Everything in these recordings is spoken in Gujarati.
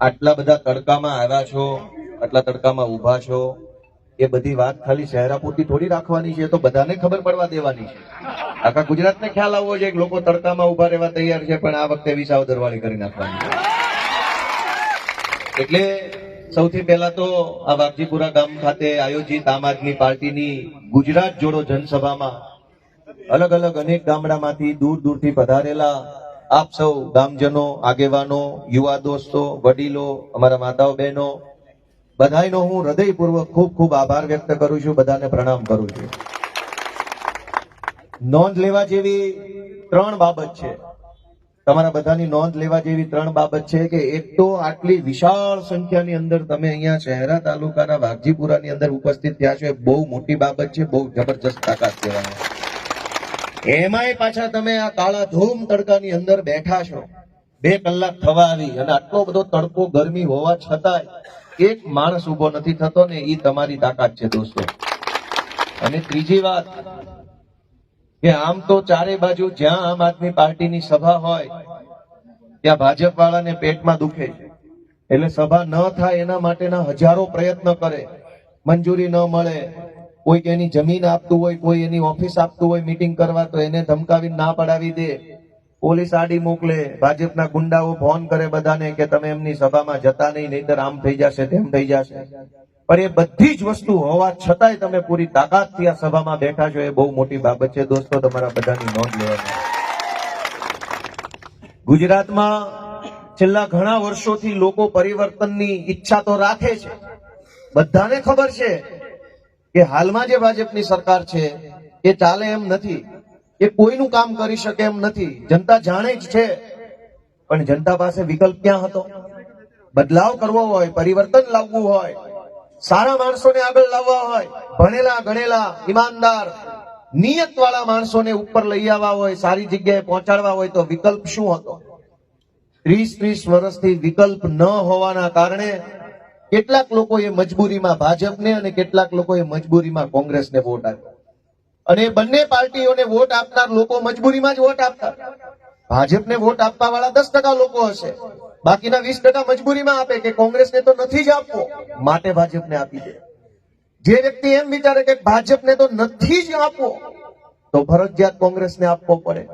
આટલા બધા તડકામાં આવ્યા છો, આટલા તડકામાં ઊભા છો, એ બધી વાત ખાલી શહેરા પૂરતી થોડી રાખવાની છે, તો બધાને ખબર પડવા દેવાની છે. આખા ગુજરાતને ખ્યાલ આવવો છે કે લોકો તડકામાં ઊભા રહેવા તૈયાર છે, પણ આ વખતે વિસાવદર વાળી કરી નાખવાની છે. એટલે સૌથી પહેલા તો આ વાઘજીપુરા ગામ ખાતે આયોજિત આમ આદમી પાર્ટીની ગુજરાત જોડો જનસભામાં અલગ અલગ અનેક ગામડામાંથી દૂર દૂરથી પધારેલા આપ સૌ ગામજનો, આગેવાનો, યુવા દોસ્તો, વડીલો, અમારા માતાઓ બહેનો, બધાનો હું હૃદયપૂર્વક ખૂબ ખૂબ આભાર વ્યક્ત કરું છું, બધાને પ્રણામ કરું છું. નોંધ લેવા જેવી ત્રણ બાબત છે, તમારા બધાની નોંધ લેવા જેવી ત્રણ બાબત છે કે એક તો આટલી વિશાળ સંખ્યાની અંદર તમે અહીંયા શહેરા તાલુકાના વાઘજીપુરાની અંદર ઉપસ્થિત થયા છો, એ બહુ મોટી બાબત છે, બહુ જબરજસ્ત તાકાત કહેવાય. એમાંય પાછા તમે આ કાળા ધૂમ તડકાની અંદર બેઠા છો, 2 કલાક થવા આવી, અને આટલો બધો તડકો ગરમી હોવા છતાંય એક માણસ ઉભો નથી થતો ને, એ તમારી તાકાત છે દોસ્તો. અને ત્રીજી વાત કે આમ તો ચારે બાજુ જ્યાં આમ આદમી પાર્ટીની સભા હોય ત્યાં ભાજપ વાળાને પેટમાં દુખે છે, એટલે સભા ન થાય એના માટેના હજારો પ્રયત્ન કરે, મંજૂરી ન મળે, કોઈ એની જમીન આપતું હોય, કોઈ એની ઓફિસ આપતું હોય મીટિંગ કરવા, તો એને ધમકાવી ના પડાવી દે, પોલીસ આડી મોકલે, ભાજપના ગુંડાઓ ફોન કરે બધાને કે તમે એમની સભામાં જતા નહીં, નહીતર આમ થઈ જશે, તેમ થઈ જશે. પણ એ બધી જ વસ્તુ હોવા છતાંય તમે પૂરી તાકાતથી આ સભામાં બેઠા છો, એ બહુ મોટી બાબત છે દોસ્તો, તમારા બધાની નોંધ લેવાની. ગુજરાતમાં છેલ્લા ઘણા વર્ષોથી લોકો પરિવર્તનની ઈચ્છા તો રાખે છે, બધાને ખબર છે કે હાલમાં જે ભાજપની સરકાર છે એ ચાલે એમ નથી, એ કોઈનું કામ કરી શકે એમ નથી, જનતા જાણે જ છે. પણ જનતા પાસે વિકલ્પ ક્યાં હતો? બદલાવ કરવો હોય, પરિવર્તન લાવવું હોય, સારા માણસોને આગળ લાવવા હોય, ભણેલા ગણેલા ઈમાનદાર નિયત વાળા માણસોને ઉપર લઈ આવવા હોય, સારી જગ્યાએ પહોંચાડવા હોય, તો વિકલ્પ શું હતો? 30 વર્ષથી વિકલ્પ ન હોવાના કારણે કેટલાક લોકોએ મજબૂરીમાં ભાજપને અને કેટલાક લોકોએ મજબૂરીમાં કોંગ્રેસને વોટ આપ્યો, અને બંને પાર્ટીઓને વોટ આપનાર લોકો મજબૂરીમાં જ વોટ આપતા. ભાજપને વોટ આપવા વાળા 10% લોકો હશે, બાકીના 20% મજબૂરીમાં આપે કે કોંગ્રેસને તો નથી જ આપવો, માટે ભાજપને આપી દે. જે વ્યક્તિ એમ વિચારે કે ભાજપને તો નથી જ આપવો, તો ફરજિયાત કોંગ્રેસને આપવો પડે.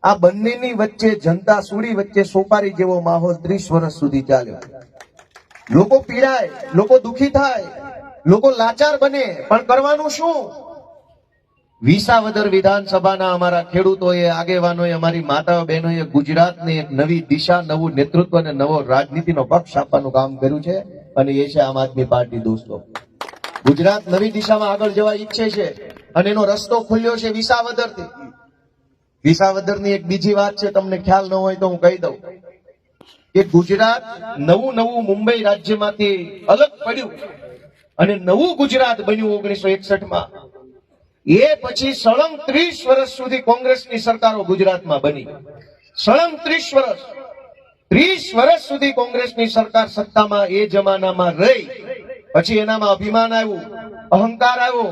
આ બંનેની વચ્ચે જનતા સુડી વચ્ચે સોપારી જેવો માહોલ 30 વર્ષ સુધી ચાલ્યો. લોકો પીડાય, લોકો દુખી થાય, લોકો લાચાર બને, પણ કરવાનું શું? વિસાવદર વિધાનસભાના અમારા ખેડૂતોએ, આગેવાનોએ, અમારી માતાઓ બહેનોએ ગુજરાતને એક નવી દિશા, નવું નેતૃત્વ અને નવો રાજનીતિનો પક્ષ આપવાનું કામ કર્યું છે, અને એ છે આમ આદમી પાર્ટી. દોસ્તો, ગુજરાત નવી દિશામાં આગળ જવા ઈચ્છે છે, અને એનો રસ્તો ખુલ્યો છે વિસાવદરથી. વિસાવદરની એક બીજી વાત છે, તમને ખ્યાલ ન હોય તો હું કહી દઉં કે ગુજરાત નવું મુંબઈ રાજ્યમાંથી અલગ પડ્યું અને નવું ગુજરાત બન્યું 1961માં. એ પછી સળંગ 30 વર્ષ સુધી કોંગ્રેસની સરકારો ગુજરાતમાં બની. સળંગ 30 વર્ષ સુધી કોંગ્રેસની સરકાર સત્તામાં એ જમાનામાં રહી. પછી એનામાં અભિમાન આવ્યું, અહંકાર આવ્યો,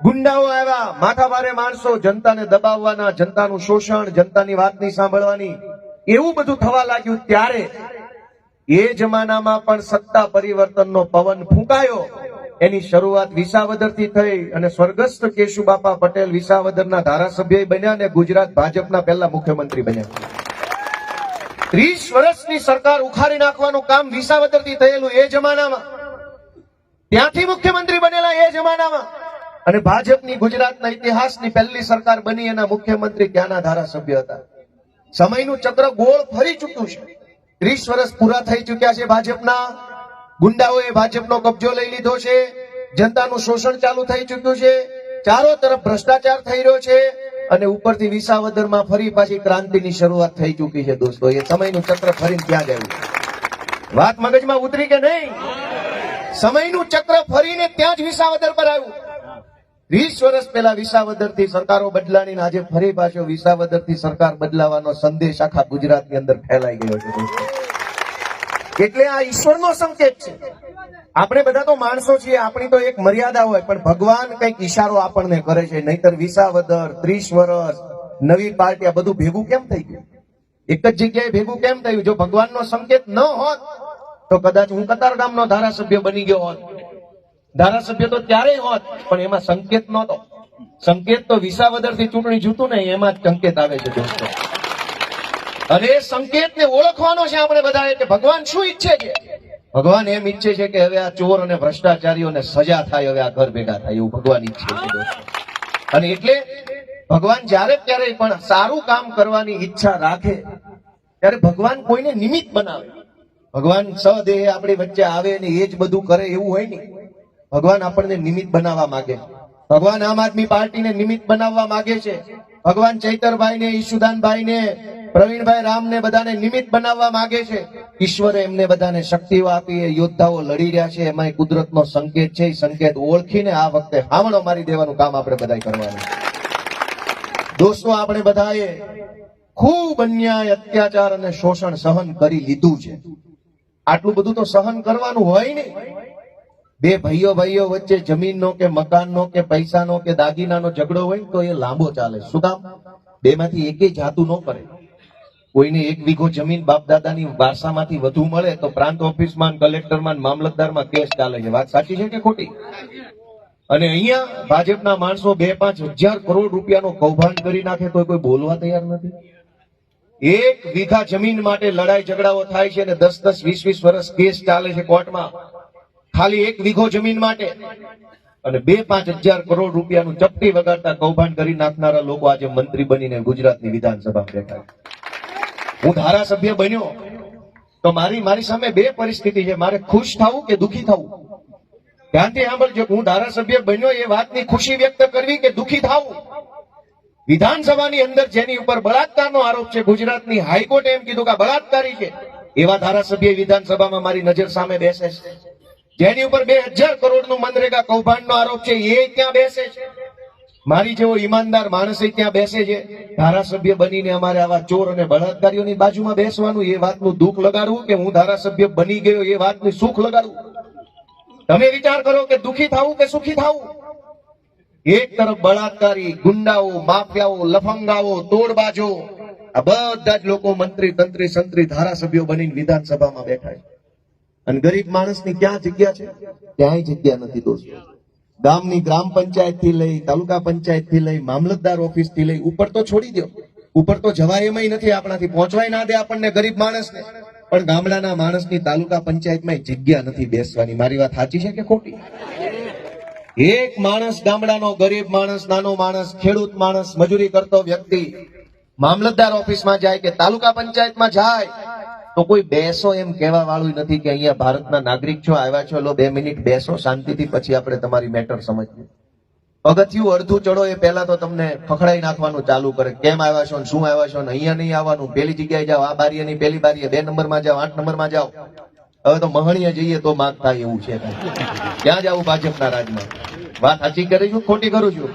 ગુંડાઓ આવ્યા, માથાભારે માણસો, જનતાને દબાવવાના, જનતાનું શોષણ, જનતાની વાત નહીં સાંભળવાની, એવું બધું થવા લાગ્યું. ત્યારે એ જમાનામાં પણ સત્તા પરિવર્તનનો પવન ફૂંકાયો. એની શરૂઆત વિસાવદરથી થઈ, અને સ્વર્ગસ્થ કેશુબાપા પટેલ વિસાવદરના ધારાસભ્ય બન્યા અને ગુજરાત ભાજપના પહેલા મુખ્યમંત્રી બન્યા. 30 વર્ષની સરકાર ઉખાડી નાખવાનું કામ વિસાવદરથી થયેલું એ જમાનામાં, ત્યાંથી મુખ્યમંત્રી બનેલા એ જમાનામાં, અને ભાજપની ગુજરાતના ઇતિહાસની પહેલી સરકાર બની, એના મુખ્યમંત્રી ત્યાંના ધારાસભ્ય હતા. સમયનું ચક્ર ગોળ ફરી ચૂક્યું છે. 30 વર્ષ પૂરા થઈ ચૂક્યા છે. ભાજપના ગુંડાઓએ ભાજપનો કબજો લઈ લીધો છે, જનતાનું શોષણ ચાલુ થઈ ચૂક્યું છે, ચારો તરફ ભ્રષ્ટાચાર થઈ રહ્યો છે, અને ઉપરથી વિસાવદરમાં ફરી પાછી ક્રાંતિની શરૂઆત થઈ ચૂકી છે. દોસ્તો, એ સમયનું ચક્ર ફરીને ત્યાં જ આવ્યું. વાત મગજમાં ઉતરી કે નહીં? સમયનું ચક્ર ફરીને ત્યાં જ વિસાવદર પર આવ્યું. 20 વર્ષ પહેલા વિસાવદરથી સરકારો બદલાણી, આજે ફરી પાછો વિસાવદરથી સરકાર બદલાવાનો સંદેશ આખા ગુજરાતની અંદર ફેલાઈ ગયો છે. એટલે આ ઈશ્વરનો સંકેત છે. આપણે બધા તો માણસો છીએ, આપણી તો એક મર્યાદા હોય, પણ ભગવાન કંઈક ઈશારો આપણને કરે છે. નહીતર વિસાવદર 30 વર્ષ નવી પાર્ટી, આ બધું ભેગું કેમ થઈ ગયું? એક જ જગ્યાએ ભેગું કેમ થયું? જો ભગવાનનો સંકેત ન હોત તો કદાચ હું કતારગામનો ધારાસભ્ય બની ગયો હોત. ધારાસભ્ય તો ત્યારે હોત, પણ એમાં સંકેત નહોતો. સંકેત તો વિસાવદરથી ચૂંટણી જીતું ને એમાં જ સંકેત આવે છે દોસ્તો. અને એ સંકેતને ઓળખવાનો છે આપણે બધાએ કે ભગવાન શું ઈચ્છે છે. ભગવાન એમ ઈચ્છે છે કે હવે આ ચોર અને ભ્રષ્ટાચારીઓને સજા થાય, હવે આ ઘર ભેગા થાય, એવું ભગવાન ઈચ્છે છે દોસ્તો. અને એટલે ભગવાન જ્યારે ક્યારે પણ સારું કામ કરવાની ઈચ્છા રાખે ત્યારે ભગવાન કોઈને નિમિત્ત બનાવે. ભગવાન સદેહે આપણી વચ્ચે આવે ને એ જ બધું કરે એવું હોય નહીં. ભગવાન આપણને નિમિત્ત બનાવવા માંગે. ભગવાન આમ આદમી પાર્ટીને નિમિત્ત બનાવવા માંગે છે. ભગવાન ચૈતરભાઈને, ઈશુદાનભાઈને, પ્રવીણભાઈ રામને બધાને નિમિત્ત બનાવવા માંગે છે. ઈશ્વરે એમને બધાને શક્તિઓ આપી, એ યોદ્ધાઓ લડી રહ્યા છે, એમાં કુદરતનો સંકેત છે. એ સંકેત ઓળખીને આ વખતે હામણો મારી દેવાનું કામ આપણે બધાએ કરવાનું. દોસ્તો, આપણે બધાએ ખૂબ અન્યાય, અત્યાચાર અને શોષણ સહન કરી લીધું છે. આટલું બધું તો સહન કરવાનું હોય ને. બે ભાઈઓ વચ્ચે જમીનનો કે મકાનનો કે પૈસાનો કે દાગીનાનો ઝઘડો હોય તો એ લાંબો ચાલે. શું કામ? બેમાંથી એકેય જાતું ન કરે. કોઈને 1 વીઘો જમીન બાપ દાદાની વારસામાંથી વધુ મળે તો પ્રાંત ઓફિસમાં, કલેક્ટરમાં, મામલતદારમાં કેસ ચાલે છે. વાત સાચી છે કે ખોટી? અને અહીંયા ભાજપના માણસો 2-5 હજાર કરોડ રૂપિયાનો કૌભાંડ કરી નાખે તો કોઈ બોલવા તૈયાર નથી. 1 વીઘા જમીન માટે લડાઈ ઝઘડાઓ થાય છે અને 10-10, 20-20 વર્ષ કેસ ચાલે છે કોર્ટમાં, ખાલી 1 વીઘો જમીન માટે. અને 2-5 હજાર કરોડ રૂપિયાનું ચપટી વગાડતા કૌભાંડ કરી નાખનારા લોકો આજે મંત્રી બનીને ગુજરાતની વિધાનસભામાં બેઠા છે. હું ધારાસભ્ય બન્યો તો મારી સામે 2 પરિસ્થિતિ છે. મારે ખુશ થવું કે દુખી થવું. ધ્યાનથી સાંભળજો. હું ધારાસભ્ય બન્યો એ વાતની ખુશી વ્યક્ત કરવી કે દુખી થવું. વિધાનસભાની અંદર જેની ઉપર બળાત્કારનો આરોપ છે, ગુજરાતની હાઈકોર્ટે એમ કીધું કે આ બળાત્કારી છે, એવા ધારાસભ્ય વિધાનસભામાં મારી નજર સામે બેસે છે. જેની ઉપર 2000 કરોડનું મનરેગા કૌભાંડનો આરોપ છે એ ત્યાં બેસે છે. મારી જેવો ઈમાનદાર માણસ ત્યાં બેસે છે. ધારાસભ્ય બનીને અમારે આવા ચોર અને બળાત્કારીઓની બાજુમાં બેસવાનું, એ વાતનું દુઃખ લગાડવું કે હું ધારાસભ્ય બની ગયો એ વાતનું સુખ લગાડવું? તમે વિચાર કરો કે દુઃખી થવું કે સુખી થવું? એક તરફ બળાત્કારી, ગુંડાઓ, માફિયાઓ, લફંગાઓ, તોડબાજો, આ બધા જ લોકો મંત્રી, તંત્રી, સંત્રી, ધારાસભ્યો બનીને વિધાનસભામાં બેઠા છે. અને ગરીબ માણસની ક્યાં જગ્યા છે? ક્યાંય જગ્યા નથી દોસ્તો. ગામની ગ્રામ પંચાયત થી લઈ, તાલુકા પંચાયત થી લઈ, મામલતદાર ઓફિસ થી લઈ, ઉપર તો છોડી દો, ઉપર તો જવાય એમાંય નથી, આપણાથી પહોંચવાય ના દે આપણને ગરીબ માણસને. પણ ગામડાના માણસની તાલુકા પંચાયતમાં જગ્યા નથી બેસવાની. મારી વાત સાચી છે કે ખોટી? એક માણસ, ગામડાનો ગરીબ માણસ, નાનો માણસ, ખેડૂત માણસ, મજૂરી કરતો વ્યક્તિ મામલતદાર ઓફિસમાં જાય કે તાલુકા પંચાયતમાં જાય તો કોઈ બેસો એમ કહેવા વાળું નથી કે અહીંયા ભારતના નાગરિક છો, આવ્યા છો, લો 2 મિનિટ બેસો શાંતિથી, પછી આપણે તમારી મેટર સમજીએ. પગથિયું અડધું ચડો એ પહેલા તો તમને ખખડાઈ નાખવાનું ચાલુ કરે. કેમ આવ્યા છો, શું આવ્યા છો, અહીંયા નહીં આવવાનું, પેલી જગ્યાએ જાઓ, આ બારીએ નહીં, પેલી બારીએ, 2 નંબરમાં જાઓ, 8 નંબરમાં જાઓ. હવે તો મહણીએ જઈએ તો માગ થાય એવું છે. ક્યાં જાવું ભાજપના રાજમાં? વાત સાચી કરી છું, ખોટી કરું છું?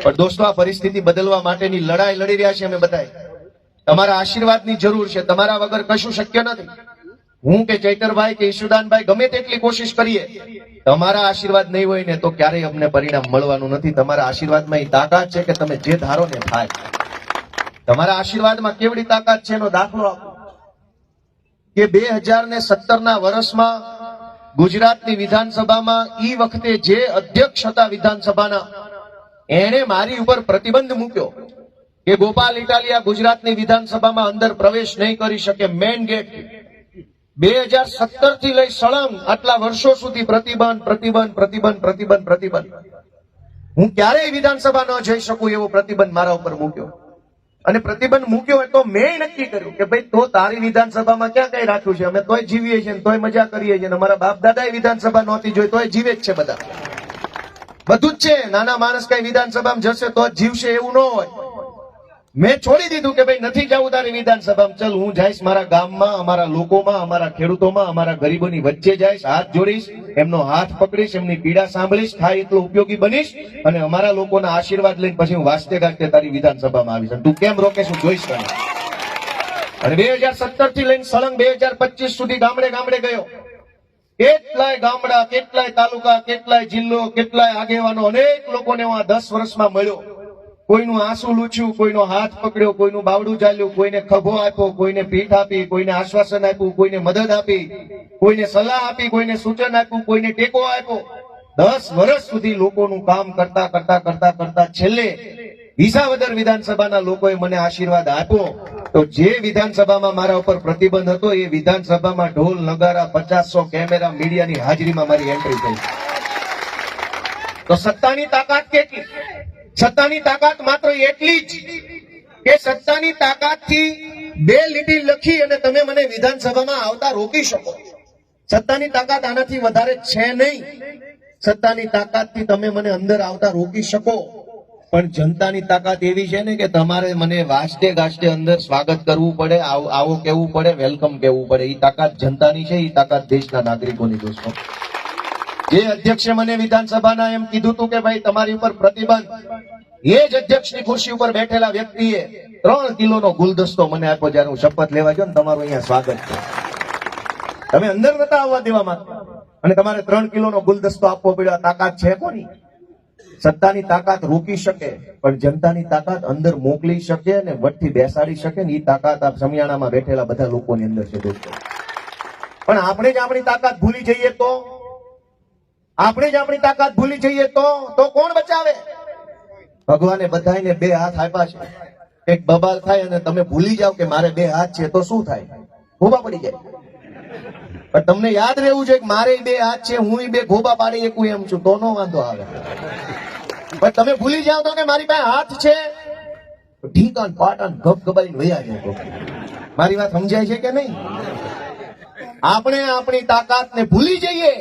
પણ દોસ્તો, આ પરિસ્થિતિ બદલવા માટેની લડાઈ લડી રહ્યા છે અમે બધાએ. તમારા આશીર્વાદની જરૂર છે. તમારા વગર કશું શક્ય નથી. હું કે ચૈતરભાઈ કે ઈશુદાનભાઈ ગમે તેટલી કોશિશ કરીએ, તમારા આશીર્વાદ નહીં હોય ને તો ક્યારેય અમને પરિણામ મળવાનું નથી. તમારા આશીર્વાદમાં એ તાકાત છે કે તમે જે ધારો ને થાય. તમારા આશીર્વાદમાં કેવડી તાકાત છે એનો દાખલો આપો કે 2017ના વર્ષમાં ગુજરાતની વિધાનસભામાં ઈ વખતે જે અધ્યક્ષ હતા વિધાનસભાના, એણે મારી ઉપર પ્રતિબંધ મૂક્યો કે ગોપાલ ઇટાલિયા ગુજરાતની વિધાનસભામાં અંદર પ્રવેશ નહીં કરી શકે. મેઇન ગેટ 2017 થી લઈ સળંગ આટલા વર્ષો સુધી પ્રતિબંધ. હું ક્યારેય વિધાનસભા ન જઈ શકું એવો પ્રતિબંધ મારા ઉપર મૂક્યો. અને પ્રતિબંધ મૂક્યો તો મેં નક્કી કર્યું કે ભાઈ તો તારી વિધાનસભામાં ક્યાં કઈ રાખ્યું છે? અમે તોય જીવીએ છીએ, તોય મજા કરીએ છીએ. અમારા બાપ દાદા વિધાનસભા નહોતી જોઈ તોય જીવે જ છે. બધા બધું જ છે. નાના માણસ કઈ વિધાનસભામાં જશે તો જ જીવશે એવું ન હોય. મેં છોડી દીધું કે ભાઈ નથી જવું તારી વિધાનસભામાં. ચલ, હું જઈશ મારા ગામમાં, અમારા લોકોમાં, અમારા ખેડૂતોમાં, અમારા ગરીબોની વચ્ચે જઈશ, હાથ જોડીશ, એમનો હાથ પકડીશ, એમની પીડા સાંભળીશ, થાય એટલો ઉપયોગી બનીશ અને અમારા લોકોના આશીર્વાદ લઈને પછી હું વાસ્તે ગાજતે તારી વિધાનસભામાં આવીશ. તું કેમ રોકે છું જોઈશ તને. અને 2017 થી લઈને સળંગ 2025 સુધી ગામડે ગામડે ગયો. કેટલાય ગામડા, કેટલાય તાલુકા, કેટલાય જિલ્લો, કેટલાય આગેવાનો, અનેક લોકોને હું આ 10 વર્ષમાં મળ્યો. કોઈનું આંસુ લૂછ્યું, કોઈનો હાથ પકડ્યો, કોઈનું બાવડું ચાલ્યું, કોઈને ખભો આપ્યો, કોઈને પીઠ આપી, કોઈને આશ્વાસન આપ્યું, કોઈને મદદ આપી, કોઈને સલાહ આપી, કોઈને સૂચન આપ્યું, કોઈને ટેકો આપ્યો. 10 વર્ષ સુધી લોકોનું કામ કરતા કરતા કરતા કરતા છેલ્લે વિસાવદર વિધાનસભાના લોકોએ મને આશીર્વાદ આપ્યો. તો જે વિધાનસભામાં મારા ઉપર પ્રતિબંધ હતો એ વિધાનસભામાં ઢોલ નગારા 50-100 કેમેરા મીડિયાની હાજરીમાં મારી એન્ટ્રી થઈ. તો સત્તાની તાકાત કેટલી? સત્તાની તાકાત માત્ર એટલી જ કે સત્તાની તાકાતથી 2 લીટી લખી અને તમે મને વિધાનસભામાં આવતા રોકી શકો. સત્તાની તાકાત આનાથી વધારે છે નહીં. સત્તાની તાકાતથી તમે મને અંદર આવતા રોકી શકો, પણ જનતાની તાકાત એવી છે ને કે તમારે મને વાસ્તે ગાસ્તે અંદર સ્વાગત કરવું પડે, આવો કહેવું પડે, વેલકમ કહેવું પડે. એ તાકાત જનતાની છે, એ તાકાત દેશના નાગરિકોની. દોસ્તો, જે અધ્યક્ષે મને વિધાનસભાના એમ કીધું હતું કે ભાઈ તમારી ઉપર પ્રતિબંધ, એ જ અધ્યક્ષની ખુરશી ઉપર બેઠેલા વ્યક્તિએ 3 કિલોનો ગુલદસ્તો મને આપ્યો. જયારે હું શપથ લેવા ગયો ને, તમારું અહીંયા સ્વાગત છે. તમે અંદર નતા આવવા દેવા માંગતા અને તમારે 3 કિલોનો ગુલદસ્તો આપવો પડ્યો. તાકાત છે કોની? સત્તાની તાકાત રોકી શકે, પણ જનતાની તાકાત અંદર મોકલી શકે અને વટથી બેસાડી શકે ને, એ તાકાત આ સમિયાણામાં બેઠેલા બધા લોકોની અંદર છે. દોસ્તો, પણ આપણે જ આપણી તાકાત ભૂલી જઈએ તો, આપણે જ આપણી તાકાત ભૂલી જઈએ તો કોણ બચાવે? ભગવાને બધાને 2 હાથ આપ્યા છે. એક બબાલ થાય અને તમે ભૂલી જાઓ કે મારે 2 હાથ છે તો શું થાય? ખોબા પડી જાય. પણ તમને યાદ રહેવું છે કે મારે 2 હાથ છે, હું 2 ખોબા પાડી શકું એમ છું, તો નો વાંધો આવે. પણ તમે ભૂલી જાઓ તો કે મારી પાસે હાથ છે, ઢીકાન પાટણ ગબગબાઈને વયા જાય. મારી વાત સમજાય છે કે નહીં? આપણે આપણી તાકાતને ભૂલી જઈએ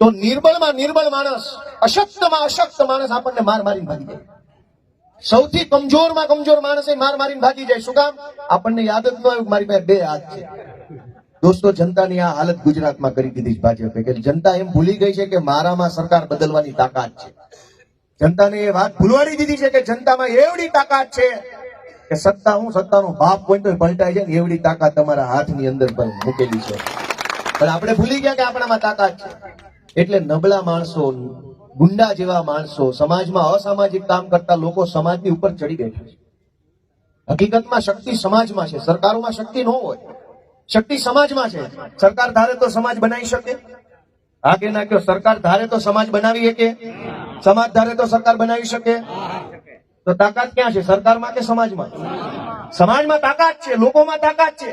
તો નિર્બળમાં નિર્બળ માણસ, અશક્તમાં અશક્ત માણસ આપણને માર મારીને ભાગી જાય. સૌથી કમજોરમાં કમજોર માણસ માર મારીને ભાગી જાય. શું કામ? આપણને યાદ જ ન આવ્યું મારી પાસે 2 હાથ છે. દોસ્તો, જનતાની આ હાલત ગુજરાતમાં કરી દીધી ભાજપે, કે જનતા એમ ભૂલી ગઈ છે કે મારામાં સરકાર બદલવાની તાકાત છે. જનતાને એ વાત ભૂલવાડી દીધી છે કે જનતામાં એવડી તાકાત છે કે સત્તાનો બાપ કોઈ તો પલટાઈ જાય ને એવડી તાકાત તમારા હાથની અંદર મૂકેલી છે. પણ આપણે ભૂલી ગયા કે આપણામાં તાકાત છે. એટલે નબળા માણસો, ગુંડા જેવા માણસો, સમાજમાં અસામાજિક કામ કરતા લોકો સમાજની ઉપર ચડી બેઠા છે. હકીકતમાં શક્તિ સમાજમાં છે, સરકારોમાં શક્તિ ન હોય. શક્તિ સમાજમાં છે. સરકાર ધારે તો સમાજ બનાવી શકે? હા કે ના? સરકાર ધારે તો સમાજ બનાવી શકે? સમાજ ધારે તો સરકાર બનાવી શકે? તો તાકાત ક્યાં છે? સરકારમાં કે સમાજમાં? સમાજમાં તાકાત છે, લોકોમાં તાકાત છે.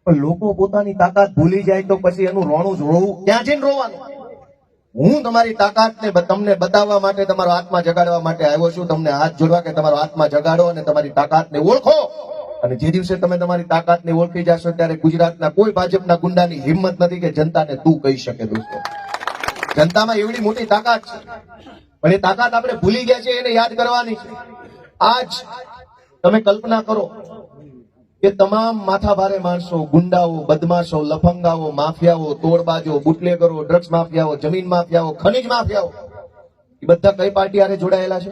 પણ લોકો પોતાની તાકાત ભૂલી જાય તો પછી એનું રોણું જ રોવું. ક્યાં જઈને રોવાનું? હું તમારી તાકાતને તમને બતાવવા માટે, તમારો આત્મા જગાડવા માટે આવ્યો છું. તમને હાથ જોડવા કે તમારો આત્મા જગાડો અને તમારી તાકાતને ઓળખો. અને જે દિવસે તમે તમારી તાકાતને ઓળખી જશો ત્યારે ગુજરાતના કોઈ ભાજપના ગુંડાની હિંમત નથી કે જનતાને તું કહી શકે. દોસ્તો, જનતામાં એવડી મોટી તાકાત છે, પણ એ તાકાત આપણે ભૂલી ગયા છે. એને યાદ કરવાની છે. આજ તમે કલ્પના કરો કે તમામ માથાભારે માણસો, ગુંડાઓ, બદમાશો, લફંગાઓ, માફિયાઓ, તોડબાજો, બુટલેગરો, ડ્રગ્સ માફિયાઓ, જમીન માફિયાઓ, ખનીજ માફિયાઓ, એ બધા કઈ પાર્ટી હારે જોડાયેલા છે?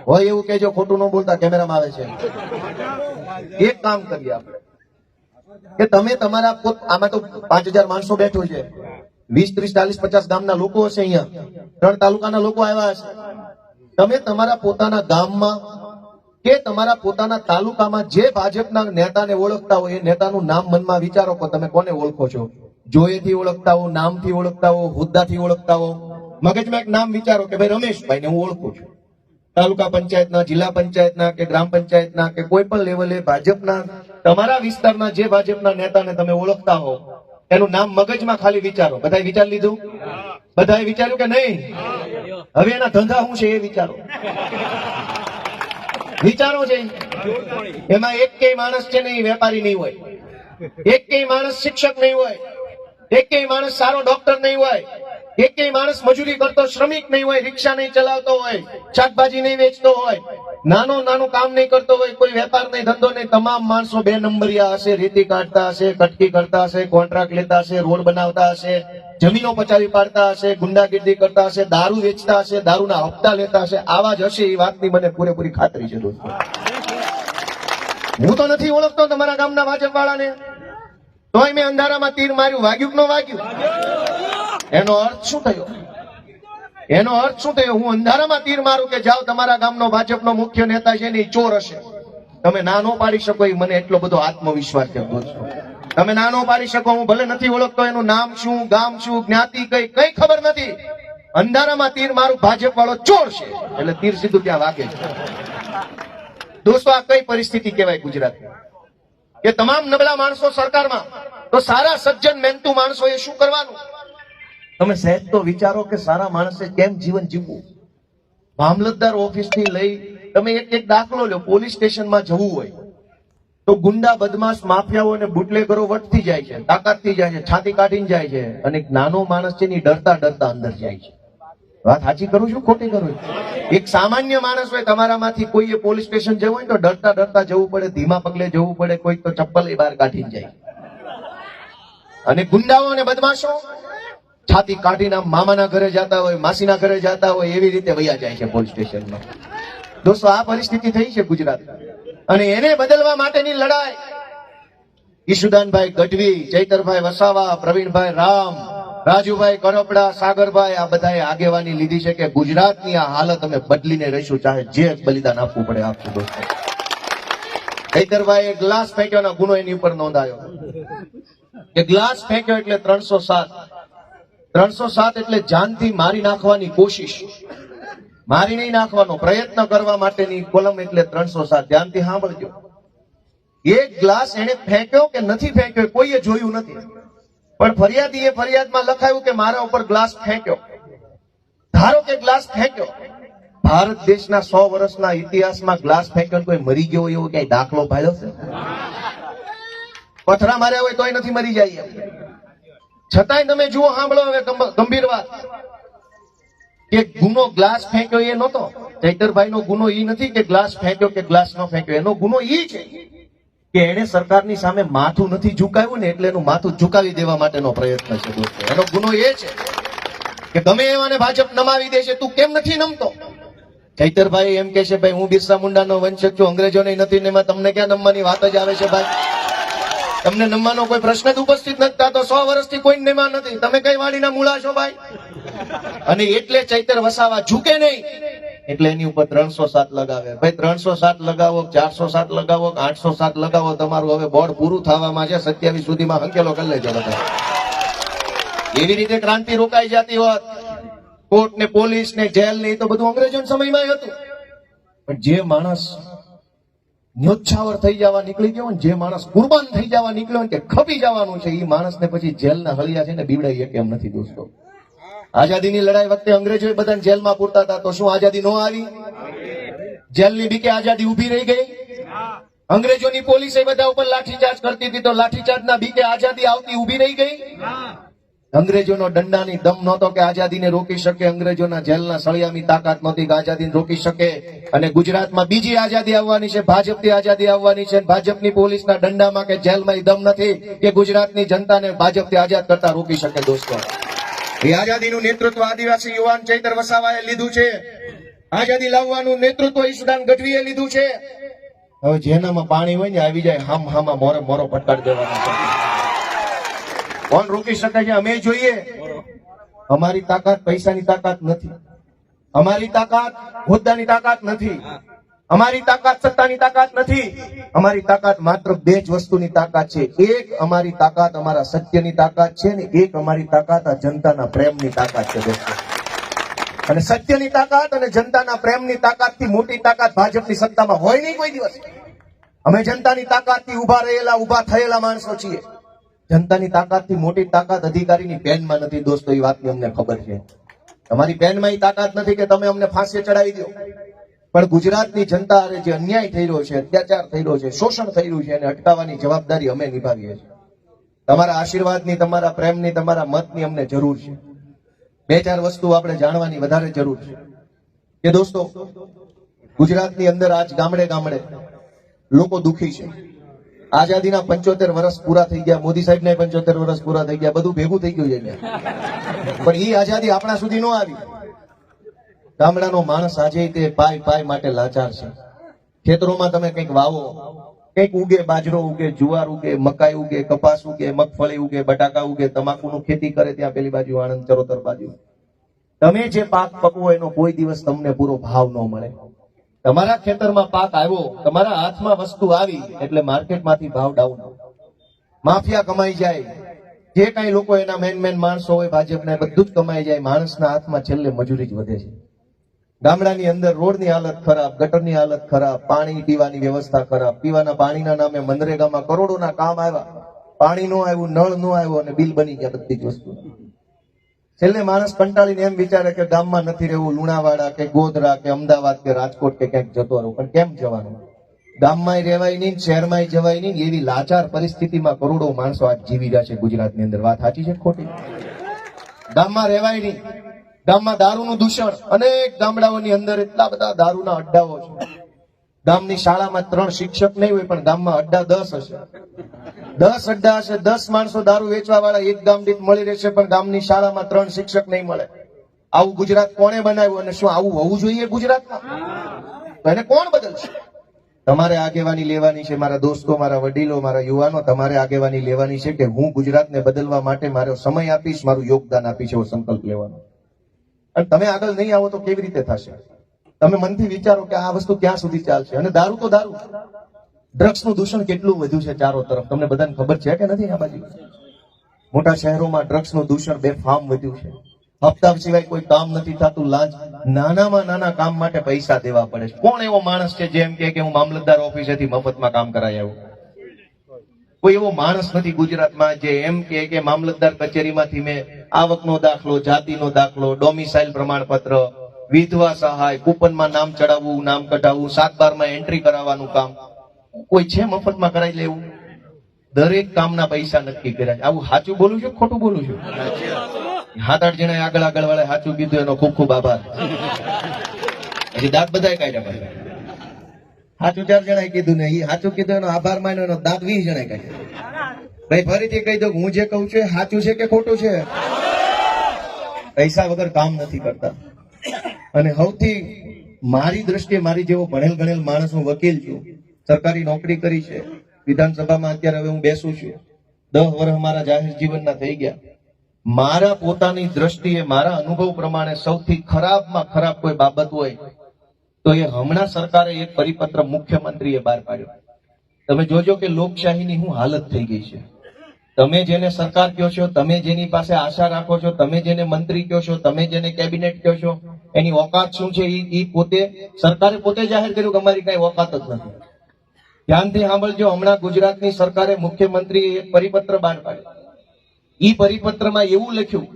હોય એવું કેજો, ખોટું ન બોલતા, કેમેરામાં આવે છે. એક કામ કરીએ આપણે કે તમે તમારા આમાં તો 5000 માણસો બેઠો છે, 20, 30, 40, 50 ગામના લોકો હશે, અહીંયા 3 તાલુકાના લોકો આવ્યા હશે. તમે તમારા પોતાના ગામમાં કે તમારા પોતાના તાલુકામાં જે ભાજપના નેતાને ઓળખતા હોય એ નેતાનું નામ મનમાં વિચારો કે તમે કોને ઓળખો છો. જોયેથી ઓળખતા હો, નામથી ઓળખતા હો, હોદ્દાથી ઓળખતા હો. મગજમાં એક નામ વિચારો કે ભાઈ રમેશભાઈને હું ઓળખું છું. તાલુકા પંચાયતના, જિલ્લા પંચાયતના કે ગ્રામ પંચાયતના કે કોઈ પણ લેવલે ભાજપના તમારા વિસ્તારના જે ભાજપના નેતાને તમે ઓળખતા હો એનું નામ મગજમાં ખાલી વિચારો. બધાએ વિચારી લીધું? બધાએ વિચાર્યું કે નહીં? હવે એના ધંધા શું છે એ વિચારો. વિચારો છે એમાં એક કઈ માણસ છે ને એ વેપારી નહીં હોય, એક કઈ માણસ શિક્ષક નહીં હોય, એક કઈ માણસ સારો ડોક્ટર નહીં હોય, એક કઈ માણસ મજૂરી કરતો શ્રમિક નહીં હોય, રિક્ષા નહીં ચલાવતો હોય, શાકભાજી નહીં વેચતો હોય, નાનું કામ નહીં કરતો હોય, કોઈ વેપાર નહીં, ધંધો નહીં. તમામ માણસો 2 નંબરિયા હશે, રેતી કાઢતા હશે, કટકી કરતા હશે, કોન્ટ્રાક્ટ લેતા હશે, રોડ બનાવતા હશે, જમીનો પચાવી પાડતા હશે, ગુંડાગીરી કરતા હશે, દારૂ વેચતા હશે, દારૂના હપ્તા લેતા હશે. આવા જ હશે, એ વાતની મને પૂરેપૂરી ખાતરી છે. દોસ્તો, હું તો નથી ઓળખતો તમારા ગામના ભાજપ વાળાને, તોય મેં અંધારામાં તીર માર્યું. વાગ્યું કે ન વાગ્યું? એનો અર્થ શું થયો? એનો અર્થ શું થયો? હું અંધારામાં તીર મારું કે જાઓ તમારા ગામનો ભાજપનો મુખ્ય નેતા છે ને એ ચોર હશે. તમે ના નો પાડી શકો એ મને એટલો બધો આત્મવિશ્વાસ છે દોસ્તો. તમે ના નો પાડી શકો. હું ભલે નથી ઓળખતો એનું નામ શું, ગામ શું, જ્ઞાતિ કઈ ખબર નથી. અંધારામાં તીર મારું ભાજપ વાળો ચોર છે એટલે તીર સીધું ત્યાં વાગે છે. દોસ્તો આ કઈ પરિસ્થિતિ કહેવાય ગુજરાતની? કે તમામ નબળા માણસો સરકારમાં, તો સારા સજ્જન મહેનતુ માણસો એ શું કરવાનું? તમે સહેજ તો વિચારો કે સારા માણસે કેમ જીવન જીવવું. મામલતદાર ઓફિસ થી લઈ તમે એક દાખલો લો. પોલીસ સ્ટેશનમાં જવું હોય તો ગુંડા, બદમાશ, માફિયાઓ અને બુટલેગરો વટથી જાય છે, તાકાતથી જાય છે, છાતી કાઢીને જાય છે, અને એક નાનો માણસ છે ની ડરતા ડરતા અંદર જાય છે. વાત સાચી કરું છું, ખોટી કરું છું? એક સામાન્ય માણસ હોય તમારામાંથી કોઈએ પોલીસ સ્ટેશન જવું હોય તો ડરતા ડરતા જવું પડે, ધીમા પગલે જવું પડે, કોઈક તો ચપ્પલ બહાર કાઢીને જાય. અને ગુંડાઓ અને બદમાશો છાતી કાઢીને મામાના ઘરે જતા હોય, માસીના ઘરે જતા હોય, એવી રીતે વયા જાય છે પોલીસ સ્ટેશનમાં. દોસ્તો આ પરિસ્થિતિ થઈ છે ગુજરાત, અને એને બદલવા માટેની લડાઈ ઈશુદાનભાઈ ગઢવી, ચૈતરભાઈ વસાવા, પ્રવીણભાઈ રામ, રાજુભાઈ કરોપડા, સાગરભાઈ, આ બધાએ આગેવાની લીધી છે કે ગુજરાતની આ હાલત અમે બદલીને રહીશું, ચાહે જે બલિદાન આપવું પડે આપશું. દોસ્તો ચૈતરભાઈ ગ્લાસ ફેંક્યોનો ગુનો એની ઉપર નોંધાયો કે ગ્લાસ ફેંક્યો એટલે 307 એટલે જાનથી મારી નાખવાની કોશિશ, મારી નહીં નાખવાનો પ્રયત્ન કરવા માટેની કોલમ એટલે 307. ધ્યાનથી સાંભળજો. એક ગ્લાસ એને ફેંક્યો કે નથી ફેંક્યો કોઈએ જોયું નથી, પણ ફરિયાદીએ ફરિયાદમાં લખાયું કે મારા ઉપર ગ્લાસ ફેંક્યો. ધારો કે ગ્લાસ ફેંક્યો. ભારત દેશના 100 વર્ષના ઇતિહાસમાં ગ્લાસ ફેંક્યો કોઈ મરી ગયો એવો ક્યાંય દાખલો ભાળ્યો છે? પથરા માર્યા હોય તોય નથી મરી જાય. છતાંય તમે જુઓ, સાંભળો હવે ગંભીર વાત, કે ગુનો ગ્લાસ ફેંક્યો એ નહોતો. ચૈતરભાઈ નો ગુનો ઈ નથી કે ગ્લાસ ફેંક્યો કે ગ્લાસ ન ફેંક્યો. એનો ગુનો ઈ છે કે એને સરકારની સામે માથું નથી ઝુકાવ્યું ને, એટલે એનું માથું ઝુકાવી દેવા માટેનો પ્રયત્ન છે. દોસ્તો એનો ગુનો એ છે કે ગમે એવાને ભાજપ નમાવી દે છે, તું કેમ નથી નમતો? ચૈતરભાઈ એમ કે છે ભાઈ હું બિરસા મુંડાનો વંશજ છું, અંગ્રેજોને નથી ને એમાં તમને ક્યાં નમવાની વાત જ આવે છે? ભાઈ તમને નમવાનો કોઈ પ્રશ્ન જ ઉપસ્થિત નથી થતો. 100 વર્ષથી કોઈ નમા નથી. તમે કઈ વાડીના મૂળા છો ભાઈ? અને એટલે ચૈતર વસાવા ઝૂકે નહીં એટલે એની ઉપર 307 લગાવે. ભાઈ 307 લગાવો, 407 લગાવો, 807 લગાવો, તમારું હવે બોર્ડ પૂરું થવામાં છે. 27 સુધીમાં હંકેલો કરી લેજો બધા. એવી રીતે ક્રાંતિ રોકાઈ જતી હોત, કોર્ટ ને પોલીસ ને જેલ ને, તો બધું અંગ્રેજોના સમયમાં હતું. પણ જે માણસ ન્યોછાવર થઈ જવા નીકળી ગયો ને, જે માણસ કુરબાન થઈ જવા નીકળ્યો ને, કે ખપી જવાનું છે, એ માણસને પછી જેલના હળિયા છે ને બીવડાઈ કેમ નથી? દોસ્તો આઝાદીની લડાઈ વખતે અંગ્રેજો બધાને જેલમાં પૂરતા હતા, તો શું આઝાદી નો આવી? જેલની બીકે આઝાદી ઉભી રહી ગઈ? અંગ્રેજોની પોલીસે બધા ઉપર લાઠીચાર્જ કરતી હતી, તો લાઠીચાર્જના બીકે આઝાદી આવતી ઉભી રહી ગઈ? અંગ્રેજોનો દંડાની દમ નહોતો કે આઝાદીને રોકી શકે, અંગ્રેજોના જેલના સળિયાની તાકાત નહોતી કે આઝાદીને રોકી શકે. અને ગુજરાતમાં બીજી આઝાદી આવવાની છે, ભાજપની આઝાદી આવવાની છે. ભાજપની પોલીસના દંડામાં કે જેલમાં દમ નથી કે ગુજરાતની જનતાને ભાજપથી આઝાદ કરતા રોકી શકે. દોસ્તો એ આઝાદીનું નેતૃત્વ આદિવાસી યુવાન ચૈતર વસાવાએ લીધું છે. આઝાદી લાવવાનું નેતૃત્વ ઈશુદાન ગઢવીએ લીધું છે. હવે જેનામાં પાણી હોય ને આવી જાય, હામાં મોરો પટકાડી દેવાનો છે. કોણ રોકી શકે છે? અમે જોઈએ. અમારી તાકાત પૈસાની તાકાત નથી, અમારી તાકાત હોદ્દાની તાકાત નથી, અમારી તાકાત સત્તાની તાકાત નથી. અમારી તાકાત માત્ર 2 જ વસ્તુની તાકાત છે. એક અમારી તાકાત અમારા સત્યની તાકાત છે ને એક અમારી તાકાત આ જનતાના પ્રેમની તાકાત છે. દોસ્તો અને સત્યની તાકાત અને જનતાના પ્રેમની તાકાતથી મોટી તાકાત ભાજપની સત્તામાં હોય નહીં કોઈ દિવસ. અમે જનતાની તાકાતથી ઉભા થયેલા માણસો છીએ. જનતાની તાકાતથી મોટી તાકાત અધિકારીની પેનમાં નથી. દોસ્તો એ વાતની અમને ખબર છે. તમારી પેનમાં એ તાકાત નથી કે તમે અમને ફાંસી ચડાવી દો. પણ ગુજરાતની જનતા અરે જે અન્યાય થઈ રહ્યો છે, અત્યાચાર થઈ રહ્યો છે, શોષણ થઈ રહ્યું છે, એને અટકાવવાની જવાબદારી અમે નિભાવીએ છીએ. તમારા આશીર્વાદની, તમારા પ્રેમની, તમારા મતની અમને જરૂર છે. 2-4 વસ્તુ આપણે જાણવાની વધારે જરૂર છે કે દોસ્તો ગુજરાતની અંદર આજ ગામડે ગામડે લોકો દુખી છે. આઝાદીના 75 વર્ષ પૂરા થઈ ગયા, મોદી સાહેબના 75 વર્ષ પૂરા થઈ ગયા, બધું ભેગું થઈ ગયું છે. પણ એ આઝાદી આપણા સુધી ન આવી. ગામડાનો માણસ આજે તે પાય માટે લાચાર છે. ખેતરોમાં તમે કંઈક વાવો, કંઈક ઉગે, બાજરો ઉગે, જુવાર ઉગે, મકાઈ ઉગે, કપાસ ઉગે, મગફળી ઉગે, બટાકા ઉગે, તમાકુનું ખેતી કરે ત્યાં પેલી બાજુ આણંદ ચરોતર બાજુ, તમે જે પાક પકવો એનો કોઈ દિવસ તમને પૂરો ભાવ ન મળે. તમારા ખેતરમાં પાક આવ્યો, તમારા હાથમાં વસ્તુ આવી એટલે માર્કેટમાંથી ભાવ ડાઉન, માફિયા કમાઈ જાય. જે કાંઈ લોકો એના મેન માણસો હોય ભાજપના, બધું જ કમાઈ જાય. માણસના હાથમાં છેલ્લે મજૂરી જ વધે છે. ગામડાની અંદર રોડની હાલત ખરાબ, ગટરની હાલત ખરાબ, પાણી પીવાની વ્યવસ્થા ખરાબ. પીવાના પાણીના નામે મનરેગામાં કરોડોના કામ આવ્યા, પાણી નો આવ્યું, નળ નો આવ્યો અને બિલ બની ગયા બધી જ વસ્તુ. છેલ્લે માણસ કંટાળીને એમ વિચારે કે ગામમાં નથી રહેવું, લુણાવાડા કે ગોધરા કે અમદાવાદ કે રાજકોટ કે ક્યાંક જતો રહું. પણ કેમ જવાનું? ગામમાં રહેવાય નહીં, શહેરમાં જવાય નહીં. એવી લાચાર પરિસ્થિતિમાં કરોડો માણસો આજ જીવી રહ્યા છે ગુજરાતની અંદર. વાત સાચી છે ખોટી? ગામમાં રહેવાય નહીં. ગામમાં દારૂનું દૂષણ, અનેક ગામડાઓની અંદર એટલા બધા દારૂના અડ્ડાઓ છે. ગામની શાળામાં 3 શિક્ષક નહીં હોય પણ ગામમાં અડ્ડા 10 હશે. 10 અડ્ડા હશે, 10 માણસો દારૂ વેચવા વાળા એક ગામ દીઠ મળી રહેશે, પણ ગામની શાળામાં 3 શિક્ષક નહીં મળે. આવું ગુજરાત કોણે બનાવ્યું અને શું આવું હોવું જોઈએ ગુજરાતમાં? તો એને કોણ બદલશે? તમારે આગેવાની લેવાની છે મારા દોસ્તો, મારા વડીલો, મારા યુવાનો. તમારે આગેવાની લેવાની છે કે હું ગુજરાતને બદલવા માટે મારો સમય આપીશ, મારું યોગદાન આપીશ, એવો સંકલ્પ લેવાનો. અને તમે આગળ નહીં આવો તો કેવી રીતે થશે? તમે મનથી વિચારો કે આ વસ્તુ ક્યાં સુધી ચાલશે. અને દારૂ તો દારૂ, ડ્રગ્સનું દૂષણ કેટલું વધ્યું છે ચારો તરફ. તમને બધાને ખબર છે કે નથી? આ બાજુ મોટા શહેરોમાં ડ્રગ્સનું દૂષણ બેફામ વધ્યું છે. હપ્તા સિવાય કોઈ કામ નથી થતું. લાંચ, નાનામાં નાના કામ માટે પૈસા દેવા પડે છે. કોણ એવો માણસ છે જેમ કે હું મામલતદાર ઓફિસેથી મફતમાં કામ કરાવી આવું? કોઈ એવો માણસ નથી ગુજરાતમાં જે એમ કે મામલતદાર કચેરીમાંથી મેં આવકનો દાખલો, જાતિનો દાખલો, ડોમિસાઇલ પ્રમાણપત્ર, વિધવા સહાય, કૂપનમાં નામ ચડાવવું, નામ કઢાવવું, 7/12 એન્ટ્રી કરાવવાનું કામ કોઈ છે મફતમાં કરાવી લેવું? દરેક કામના પૈસા નક્કી કર્યા છે. આવું સાચું બોલું છું ખોટું બોલું છું? 7-8 જણા આગળ વાળા સાચું કીધું, એનો ખૂબ ખૂબ આભાર. હજી દાંત બધાય કાઢ્યા પાછા. સાચું 4 જણાએ કીધું ને, એ સાચું કીધું એનો આભાર માન્યો, એનો દાંત 20 જણાએ કાઢ્યા. ભાઈ ફરીથી કહી દઉં, હું જે કહું છું એ સાચું છે કે ખોટું છે? પૈસા વગર કામ નથી કરતા. અને સૌથી મારી દ્રષ્ટિએ, મારી જેવો ભણેલ ગણેલ માણસ, હું વકીલ છું, સરકારી નોકરી કરી છે, વિધાનસભામાં અત્યારે હવે હું બેસું છું, 10 વર્ષ મારા જાહેર જીવનના થઈ ગયા. મારા પોતાની દ્રષ્ટિએ, મારા અનુભવ પ્રમાણે સૌથી ખરાબમાં ખરાબ કોઈ બાબત હોય તો એ હમણાં સરકારે એક પરિપત્ર મુખ્યમંત્રીએ બહાર પાડ્યો. તમે જોજો કે લોકશાહીની શું હાલત થઈ ગઈ છે. તમે જેને સરકાર કહો છો, તમે જેની પાસે આશા રાખો છો, તમે જેને મંત્રી કહો છો, તમે જેને કેબિનેટ કહો છો, એની ઓકાત શું છે એ પોતે સરકારે પોતે જાહેર કર્યું કે અમારી કઈ ઓકાત જ નથી. ધ્યાનથી સાંભળજો, હમણાં ગુજરાતની સરકારે મુખ્યમંત્રીએ એક પરિપત્ર બહાર પાડ્યો. ઈ પરિપત્રમાં એવું લખ્યું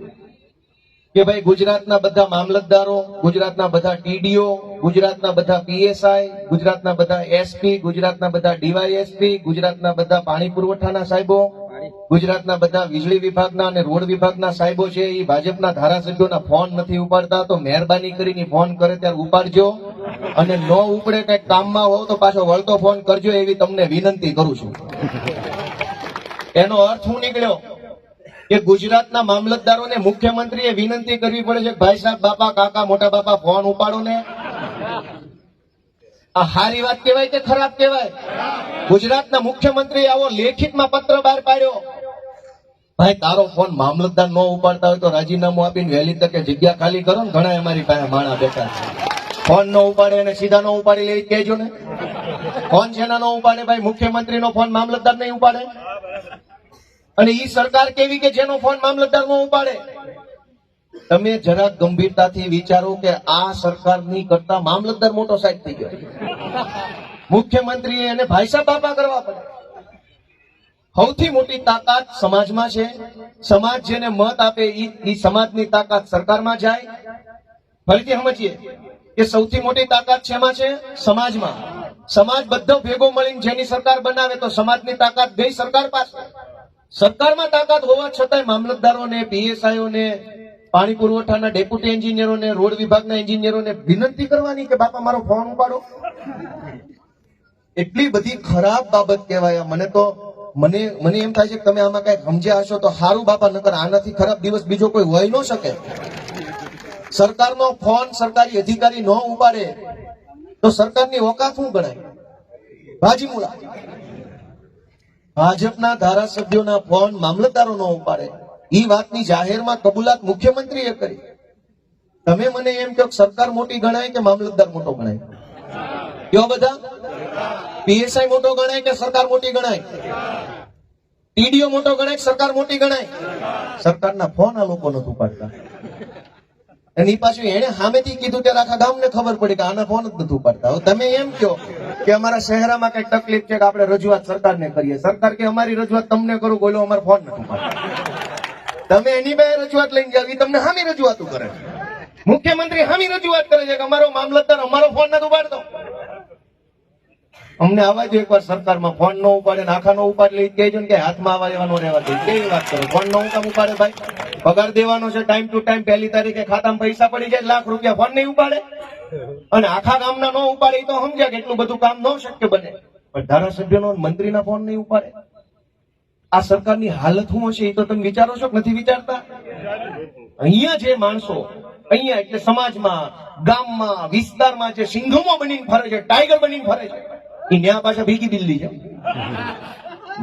કે ભાઈ ગુજરાતના બધા મામલતદારો, ગુજરાતના બધા ટીડીઓ, ગુજરાતના બધા પીએસઆઈ, ગુજરાતના બધા એસપી, ગુજરાતના બધા ડીવાયએસપી, ગુજરાતના બધા પાણી પુરવઠાના સાહેબો, ગુજરાતના બધા વીજળી વિભાગના અને રોડ વિભાગના સાહેબો છે, એ ભાજપના ધારાસભ્યોના ફોન નથી ઉપાડતા, તો મહેરબાની કરીને ફોન કરે ત્યારે ઉપાડજો, અને ન ઉપડે કઈક કામમાં હોવ તો પાછો વળતો ફોન કરજો, એવી તમને વિનંતી કરું છું. એનો અર્થ શું નીકળ્યો કે ગુજરાતના મામલતદારોને મુખ્યમંત્રીએ વિનંતી કરવી પડે છે, ભાઈ સાહેબ, બાપા, કાકા, મોટા બાપા, ફોન ઉપાડો ને. આ સારી વાત કહેવાય કે ખરાબ કહેવાય? ગુજરાતના મુખ્યમંત્રીએ આવો લેખિતમાં પત્ર બહાર પાડ્યો, ભાઈ તારો ફોન મામલતદાર ન ઉપાડતા હોય તો રાજીનામું આપીને વહેલી તકે જગ્યા ખાલી કરો ને. ઘણા અમારી પાસે માણા બેઠા છે, ફોન ન ઉપાડે અને સીધા ન ઉપાડી લેવી કહેજો ને. ફોન જેના ન ઉપાડે ભાઈ, મુખ્યમંત્રીનો ફોન મામલતદાર નહીં ઉપાડે. અને ઈ સરકાર કેવી કે જેનો ફોન મામલતદાર ન ઉપાડે? તમે જરાક ગંભીરતાથી વિચારો કે આ સરકારની કરતા મામલતદાર મોટો સાહેબ થઈ ગયો. મુખ્યમંત્રીએ એને ભાઈ સાહેબ બાપા કરવા પડે. સૌથી મોટી તાકાત સમાજમાં છે. સમાજ જેને મત આપે એ સમાજની તાકાત સરકારમાં જાય. ફરીથી સમજીએ કે સૌથી મોટી તાકાત શેમાં છે? સમાજમાં. સમાજ બધો ભેગો મળીને જેની સરકાર બનાવે તો સમાજની તાકાત ગઈ સરકાર પાસે. સરકારમાં તાકાત હોવા છતાંય મામલતદારોને, પીએસઆઈઓને, પાણી પુરવઠાના ડેપ્યુટી એન્જિનિયરોને, રોડ વિભાગના એન્જિનિયરોને વિનંતી કરવાની કે બાપા મારો ફોન ઉપાડો. એટલી બધી ખરાબ બાબત કહેવાય. મને એમ થાય છે કે તમે આમાં કઈ સમજ્યા હશો તો સારું બાપા, નકર આનાથી ખરાબ દિવસ બીજો કોઈ હોય ન શકે. સરકારનો ફોન સરકારી અધિકારી ન ઉપાડે તો સરકારની ઓકાત શું ગણાય? ભાજીમુળા. ભાજપના ધારાસભ્યોના ફોન મામલતદારો ન ઉપાડે, એ વાતની જાહેરમાં કબૂલાત મુખ્યમંત્રીએ કરી. તમે મને એમ કહો કે સરકાર મોટી ગણાય કે મામલતદાર મોટો ગણાય? કયો બધા? પીએસઆઈ મોટો ગણાય કે સરકાર મોટી ગણાય? ટીડીઓ મોટો ગણાય કે સરકાર મોટી ગણાય? સરકારના ફોન આ લોકો નથી ઉપાડતા. એની પાછું એને સામેથી કીધું ત્યારે આખા ગામને ખબર પડી કે આના ફોન જ નથી ઉપાડતા. હવે તમે એમ કહો કે અમારા શહેરમાં કઈ તકલીફ છે કે આપણે રજૂઆત સરકારને કરીએ. સરકાર કે અમારી રજૂઆત તમને કરું, બોલો અમારો ફોન નથી ઉપાડતા. તમે એની બે રજૂઆત લઈને જાવ, તમને હામી રજૂઆતો કરે છે. મુખ્યમંત્રી હામી રજૂઆત કરે છે કે અમારો મામલતદાર અમારો ફોન નથી ઉપાડતો. અમને આવા જો એકવાર સરકારમાં ફોન ન ઉપાડે ને આખા ન ઉપાડે એટલે કહેજો ને કે હાથમાં આવા જવાનો રહેવા દે. કેવી વાત કરો? ફોન નો કામ ઉપાડે ભાઈ? પગાર દેવાનો છે ટાઈમ ટુ ટાઈમ, પહેલી તારીખે ખાતામાં પૈસા પડી જાય, લાખ રૂપિયા, ફોન નહીં ઉપાડે અને આખા ગામના ન ઉપાડે તો સમજ્યા કે એટલું બધું કામ ન શક્ય બને. પણ ધારાસભ્યનો મંત્રીના ફોન નહીં ઉપાડે. આ સરકારની હાલત શું હશે એ તો તમે વિચારો છો કે નથી વિચારતા? અહીંયા જે માણસો અહીંયા એટલે સમાજમાં, ગામમાં, વિસ્તારમાં જે સિંઘમો બનીને ફરે છે, ટાઈગર બનીને ફરે છે, એ ન્યા પાછા ભીગી દિલ્હી છે.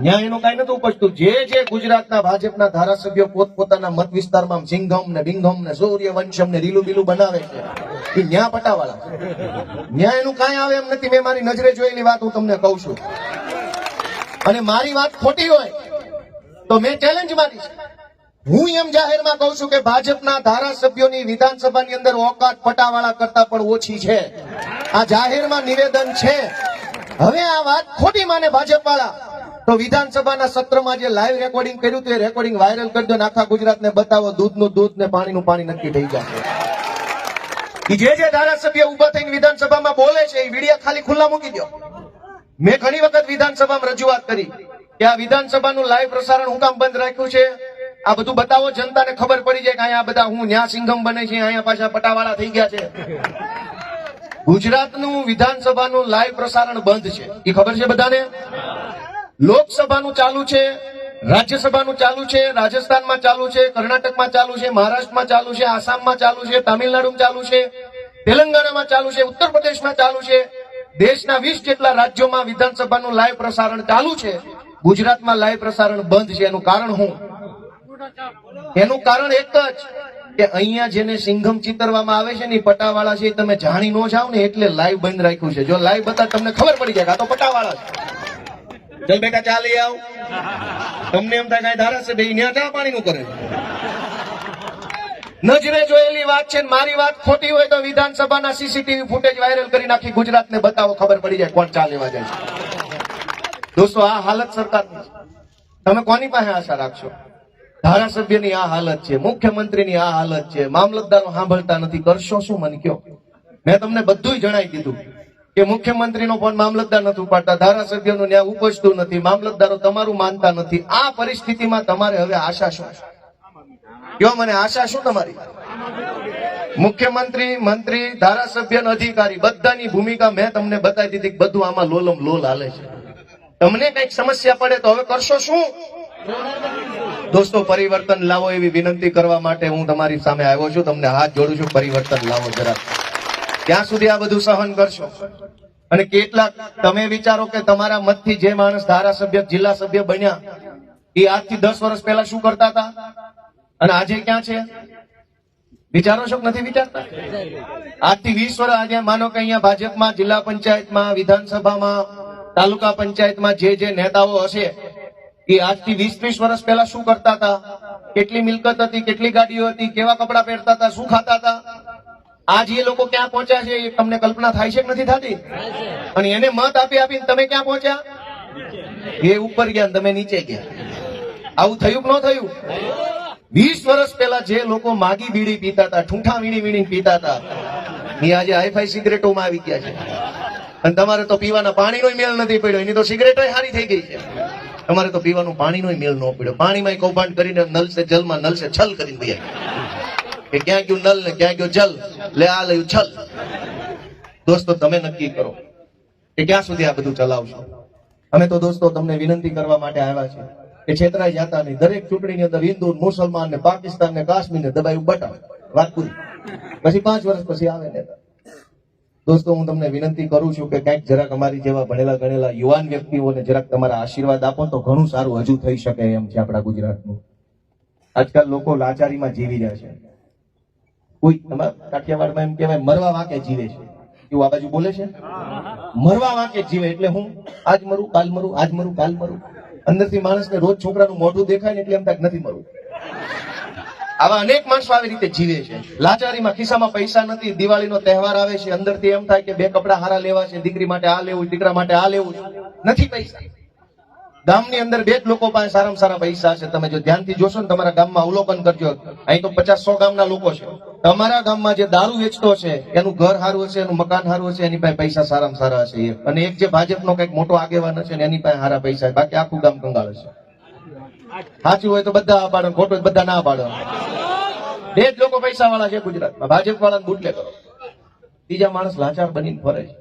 ન્યા એનું કઈ નથી ઉપજતું. જે ગુજરાતના ભાજપના ધારાસભ્યો પોતપોતાના મત વિસ્તારમાં સિંઘમ ને બિંગમ ને સૂર્યવંશમ ને રીલું બીલું બનાવે છે, એ ન્યા પટાવાળા છે. ન્યા એનું કઈ આવે એમ નથી. મેં મારી નજરે જોયેલી વાત હું તમને કહું છું, અને મારી વાત ખોટી હોય તો મેં ચેલેન્જ મારીશ. હું એમ જાહેરમાં કહું છું કે ભાજપના ધારાસભ્યોની વિધાનસભાની અંદર ઓકાત પટાવાળા કરતા પણ ઓછી છે. આ જાહેરમાં નિવેદન છે. હવે આ વાત ખોટી માને ભાજપ વાળા તો વિધાનસભાના સત્રમાં જે લાઈવ રેકોર્ડિંગ કર્યું હતું એ રેકોર્ડિંગ વાયરલ કરી દો ને આખા ગુજરાતને બતાવો. દૂધનું દૂધ ને પાણીનું પાણી નક્કી થઈ જશે. જે ધારાસભ્ય ઉભા થઈને વિધાનસભામાં બોલે છે એ વિડિયા ખાલી ખુલ્લા મૂકી દો. મેં ઘણી વખત વિધાનસભામાં રજૂઆત કરી કે આ વિધાનસભાનું લાઈવ પ્રસારણ હું કામ બંધ રાખ્યું છે. આ બધું બતાવો, જનતાને ખબર પડી જાય કે અહીંયા બધા હું ન્યા સિંઘમ બને છે, અહીંયા પાછા પટાવાળા થઈ ગયા છે. ગુજરાતનું વિધાનસભાનું લાઈવ પ્રસારણ બંધ છે, એ ખબર છે બધાને. લોકસભાનું ચાલુ છે, રાજ્યસભાનું ચાલુ છે, રાજસ્થાનમાં ચાલુ છે, કર્ણાટકમાં ચાલુ છે, મહારાષ્ટ્રમાં ચાલુ છે, આસામમાં ચાલુ છે, તામિલનાડુમાં ચાલુ છે, તેલંગાણામાં ચાલુ છે, ઉત્તર પ્રદેશમાં ચાલુ છે. દેશના 20 જેટલા રાજ્યોમાં વિધાનસભાનું લાઈવ પ્રસારણ ચાલુ છે. ગુજરાતમાં લાઈવ પ્રસારણ બંધ છે. એનું કારણ શું? એનું કારણ એક જ કે અહીંયા જેને સિંઘમ ચિતરવામાં આવે છે ને પટાવાળા છે. તમે જાણી ન જાવ ને એટલે લાઈવ બંધ રાખ્યું છે. જો લાઈવ બતા તમને ખબર પડી જાય આ તો પટાવાળા છે. ચલ બેટા ચા લઈ આવ. તમને એમ થાય કઈ ધારાસભ્ય ત્યાં ચા પાણી નું કરે. નજરે જોયેલી વાત છે. મારી વાત ખોટી હોય તો વિધાનસભાના સીસીટીવી ફૂટેજ વાયરલ કરી નાખી ગુજરાતને બતાવો, ખબર પડી જાય કોણ ચા લેવા જાય છે. દોસ્તો આ હાલત સરકારની છે. તમે કોની પાસે આશા રાખશો? ધારાસભ્યની આ હાલત છે, મુખ્યમંત્રીની આ હાલત છે, મામલતદારો સાંભળતા નથી. કરશો શું મને કયો? મેં તમને બધું જણાવી દીધું કે મુખ્યમંત્રીનો ફોન મામલતદાર નથી ઉપાડતા, ધારાસભ્યોનું ન્યાય ઉપજતું નથી, મામલતદારો તમારું માનતા નથી. આ પરિસ્થિતિમાં તમારે હવે આશા શું? કયો મને આશા શું તમારી? મુખ્યમંત્રી, મંત્રી, ધારાસભ્ય, અધિકારી બધાની ભૂમિકા મેં તમને બતાવી દીધી. બધું આમાં લોલમ લોલ હાલે છે. તમને કઈક સમસ્યા પડે તો હવે કરશો શું? દોસ્તો પરિવર્તન લાવો એવી વિનંતી કરવા માટે હું તમારી સામે આવ્યો છું. તમને હાથ જોડું છું, પરિવર્તન લાવો જરા. ત્યાં સુધી આ બધું સહન કરશો. અને કેટલાક તમે વિચારો કે તમારા મતથી જે માણસ ધારાસભ્ય, જિલ્લા સભ્ય બન્યા એ આજથી 10 વર્ષ પહેલા શું કરતા હતા અને આજે ક્યાં છે? વિચારો છો કે નથી વિચારતા? આજથી 20 વર્ષ આજે માનો કે અહીંયા ભાજપમાં, જિલ્લા પંચાયતમાં, વિધાનસભામાં, તાલુકા પંચાયતમાં જે નેતાઓ હશે એ આજથી 20-30 વર્ષ પહેલા શું કરતા હતા? કેટલી મિલકત હતી, કેટલી ગાડીઓ હતી, કેવા કપડા પહેરતા હતા, શું ખાતા હતા? આજ એ લોકો ક્યાં પહોંચ્યા છે એ તમને કલ્પના થાય છે કે નથી થતી? અને એને મત આપી આપીને તમે ક્યાં પહોંચ્યા? એ ઉપર ગયા, તમે નીચે ગયા. આવું થયું કે ન થયું? 20 વર્ષ પહેલા જે લોકો માગી બીડી પીતા હતા, ઠૂંઠા વીણી વીણી પીતા હતા, એ આજે હાઈફાઈ સિગરેટોમાં આવી ગયા છે. અને તમારે તો પીવાના પાણીનો મેળ નથી પડ્યો, એની તો સિગરેટો સારી થઈ ગઈ છે. તમારે તો પીવાનું પાણીનો મેળ ન પડ્યો. પાણીમાં કૌભાંડ કરીને નલ સે જલમાં, નલ સે છલ કરીને દે કે ક્યાં ગયું નલ ને ક્યાં ગયો જલ, લે આ લયું છલ. દોસ્તો તમે નક્કી કરો કે ક્યાં સુધી આ બધું ચલાવશો. અમે તો દોસ્તો તમને વિનંતી કરવા માટે આવ્યા છે કે છેતરાઈ જતા નહીં. દરેક ચૂંટણીની અંદર હિન્દુ, મુસલમાન ને પાકિસ્તાન ને કાશ્મીર ને દબાયું બટા, વાત પૂરી. પછી 5 વર્ષ પછી આવે નેતા. દોસ્તો હું તમને વિનંતી કરું છું કે કંઈક જરાક અમારી જેવા ભણેલા ગણેલા યુવાન વ્યક્તિઓને જરાક તમારા આશીર્વાદ આપો તો ઘણું સારું હજુ થઈ શકે એમ છે આપણા ગુજરાતનું. આજકાલ લોકો લાચારીમાં જીવી રહ્યા છે. કોઈ કાઠિયાવાડમાં એમ કહેવાય મરવા વાંકે જીવે છે, એવું આ બાજુ બોલે છે, મરવા વાંકે જીવે એટલે હું આજ મરું કાલ મરું, આજ મરું કાલ મરું. અંદરથી માણસને રોજ છોકરાનું મોઢું દેખાય ને એટલે એમ થાય નથી મરવું. આવા અનેક માણસો આવી રીતે જીવે છે. લાચારીમાં ખિસ્સામાં પૈસા નથી, દિવાળીનો તહેવાર આવે છે, અંદરથી એમ થાય કે 2 કપડા હારા લેવા છે, દીકરી માટે આ લેવું, દીકરા માટે આ લેવું, નથી પૈસા. ગામની અંદર 2 જ લોકો પાસે સારામાં સારા પૈસા છે. તમે જો ધ્યાનથી જોશો ને તમારા ગામમાં અવલોકન કરજો, અહીં તો 50-100 ગામના લોકો છે. તમારા ગામમાં જે દારૂ વેચતો છે એનું ઘર સારું હશે, એનું મકાન સારું હશે, એની પાસે પૈસા સારામાં સારા હશે. અને એક જે ભાજપનો કઈક મોટો આગેવાન હશે ને એની પાસે સારા પૈસા, બાકી આખું ગામ કંગાળ હશે. સાચું હોય તો બધા આ પાડો, ખોટું હોય તો બધા ના પાડો. 2 જ લોકો પૈસા વાળા છે ગુજરાતમાં, ભાજપ વાળાને બુટલે કરો. બીજા માણસ લાચાર બનીને ફરે છે.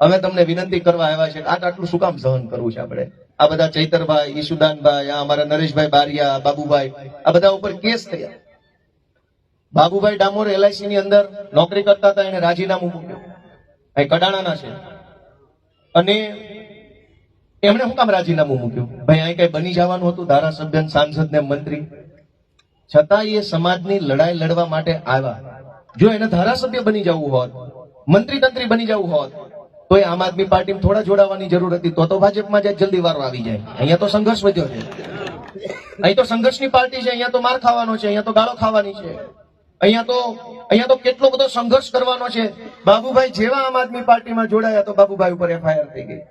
અમે તમને વિનંતી કરવા આવ્યા છે, આટલું શું કામ સહન કરવું છે આપણે? આ બધા ચૈતરભાઈ, ઈશુદાનભાઈ, આ અમારા નરેશભાઈ બારિયા, બાબુભાઈ, આ બધા ઉપર કેસ થયા. બાબુભાઈ ડામોર LIC ની અંદર નોકરી કરતા હતા, એને રાજીનામું મૂક્યું. અહીં કડાણાના છે. અને એમણે શું કામ રાજીનામું મૂક્યું? ભાઈ અહીં કઈ બની જવાનું હતું, ધારાસભ્ય, સાંસદ ને મંત્રી, છતાં એ સમાજની લડાઈ લડવા માટે આવ્યા. જો એને ધારાસભ્ય બની જવું હોત, મંત્રી તંત્રી બની જવું હોત, તો એ આમ આદમી પાર્ટીમાં થોડા જોડાવાની જરૂર હતી, તો ભાજપમાં જાય જલ્દી વારો આવી જાય. અહીંયા તો સંઘર્ષ વધ્યો છે, અહીં તો સંઘર્ષની પાર્ટી છે, અહીંયા તો માર ખાવાનો છે, અહીંયા તો ગાળો ખાવાની છે, અહીંયા તો કેટલો બધો સંઘર્ષ કરવાનો છે. બાબુભાઈ જેવા આમ આદમી પાર્ટીમાં જોડાયા તો બાબુભાઈ ઉપર FIR થઈ ગઈ.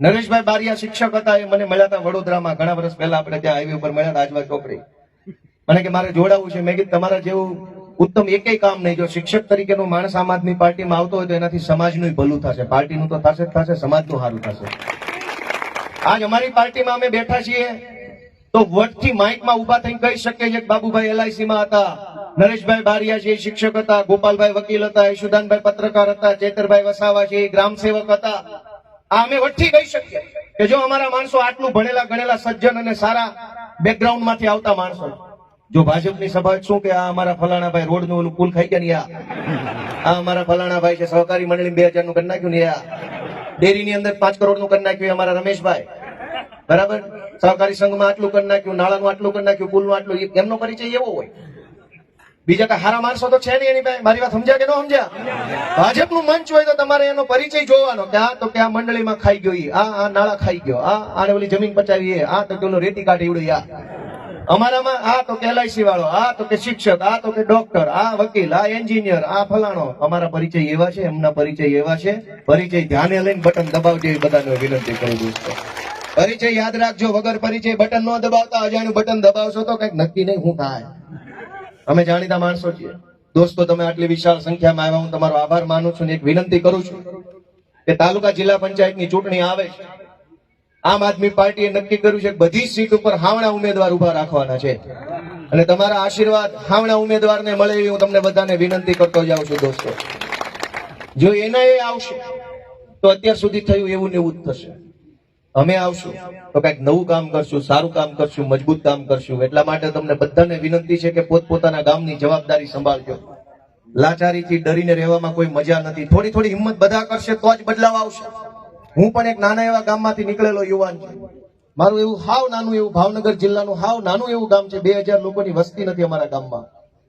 નરેશભાઈ બારિયા શિક્ષક હતા, એ મને મળ્યા હતા વડોદરામાં ઘણા વર્ષ પહેલા, આપણે ત્યાં હાઈવે ઉપર મળ્યા હતા, આજવા ચોકડી. મને કે મારે જોડાવું છે. મેં કીધું તમારા જેવું ઉત્તમ એકેય કામ નહીં. જો શિક્ષક તરીકેનો માણસ આમ આદમી પાર્ટીમાં આવતો હોય તો એનાથી સમાજનું ભલું થશે, પાર્ટીનું તો થશે જ થશે, સમાજનું સારું થશે. આજ અમારી પાર્ટીમાં અમે બેઠા છીએ તો વટથી માઇકમાં ઉભા થઈને કહી શકીએ છીએ કે બાબુભાઈ LIC માં હતા, નરેશભાઈ બારિયા છે શિક્ષક હતા, ગોપાલભાઈ વકીલ હતા, ઈશુદાનભાઈ પત્રકાર હતા, ચેતરભાઈ વસાવા છે ગ્રામ સેવક હતા. આ અમે વટથી કહી શકીએ કે જો અમારા માણસો આટલું ભણેલા ગણેલા સજ્જન અને સારા બેકગ્રાઉન્ડ માંથી આવતા માણસો, જો ભાજપની સભા શું કે આ અમારા ફલાણા ભાઈ રોડ નું પુલ ખાઈ ગયા ને, આ અમારા ફલાણા ભાઈ છે સહકારી મંડળી 2000 નું કરી નાખ્યું ને, ડેરી ની અંદર 5 કરોડ નું કરી નાખ્યું અમારા રમેશભાઈ, બરાબર, સહકારી સંઘમાં આટલું કરી નાખ્યું, નાણાંનું આટલું કરી નાખ્યું, પુલનું આટલું, એમનો પરિચય એવો હોય. બીજા કઈ હારા માણસો તો છે નહીં એની પાસે. મારી વાત સમજ્યા કે ન સમજ્યા? ભાજપનું મંચ હોય તો તમારે એનો પરિચય જોવાનો કે આ તો કે આ મંડળીમાં ખાઈ ગયો, આ નાળા ખાઈ ગયો, આને ઓલી જમીન પચાવી, આ તો પેલો રેતી કાઢી ઉડ્યો, અમારામાં આ તો કે LIC વાળો, આ તો કે શિક્ષક, આ તો કે ડોક્ટર, આ વકીલ, આ એન્જિનિયર, આ ફલાણો. અમારા પરિચય એવા છે, એમના પરિચય એવા છે. પરિચય ધ્યાને લઈને બટન દબાવજો, એ બધાને વિનંતી કરું દોસ્તો. પરિચય યાદ રાખજો, વગર પરિચય બટન ન દબાવતા. અજાણ્યું બટન દબાવશો તો કઈક નક્કી નહીં શું થાય. અમે જાણીતા માણસો છીએ દોસ્તો. તમે આટલી વિશાળ સંખ્યામાં આવ્યા, હું તમારો આભાર માનું છું. એક વિનંતી કરું છું કે તાલુકા જિલ્લા પંચાયતની ચૂંટણી આવે છે. આમ આદમી પાર્ટીએ નક્કી કર્યું છે કે બધી સીટ ઉપર હાવણા ઉમેદવાર ઉભા રાખવાના છે, અને તમારા આશીર્વાદ હાવણા ઉમેદવારને મળે એવી હું તમને બધાને વિનંતી કરતો જાઉં છું દોસ્તો. જો એના એ આવશે તો અત્યાર સુધી થયું એવું ને એવું જ થશે. અમે આવશું તો કઈક નવું કામ કરશું, સારું કામ કરશું, મજબૂત કામ કરશું. એટલા માટે તમને બધાને વિનંતી છે કે પોતપોતાના ગામની જવાબદારી સંભાળજો. લાચારીથી ડરીને રહેવામાં કોઈ મજા નથી. થોડી થોડી હિંમત બધા કરશે તો જ બદલાવ આવશે. હું પણ એક નાના એવા ગામમાંથી નીકળેલો યુવાન છું. મારું એવું હાવ નાનું એવું ભાવનગર જિલ્લાનું હાવ નાનું એવું ગામ છે, 2000 લોકોની વસ્તી નથી અમારા ગામમાં.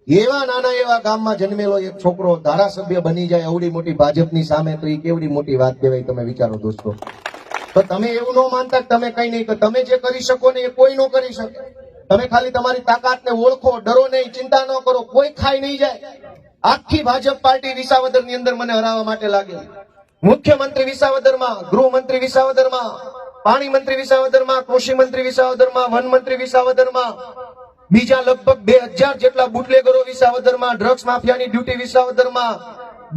એવા નાના એવા ગામમાં જન્મેલો એક છોકરો ધારાસભ્ય બની જાય અવડી મોટી ભાજપની સામે, તો એ કેવડી મોટી વાત કહેવાય. તમે વિચારો દોસ્તો. તો તમે એવું ન માનતા કે તમે કઈ નહીં, તમે જે કરી શકો ને એ કોઈ ન કરી શકે. તમે ખાલી તમારી તાકાતને ઓળખો, ડરો નહીં, ચિંતા ન કરો, કોઈ ખાઈ નહીં જાય. આખી ભાજપ પાર્ટી વિસાવદર ની અંદર મને હરાવવા માટે લાગેલી. મુખ્યમંત્રી વિસાવદરમાં, ગૃહમંત્રી વિસાવદરમાં, પાણી મંત્રી વિસાવદરમાં, કૃષિ મંત્રી વિસાવદરમાં, વન મંત્રી વિસાવદરમાં, બીજા લગભગ 2000 જેટલા બુટલેગરો વિસાવદરમાં, ડ્રગ્સ માફિયાની ડ્યુટી વિસાવદરમાં,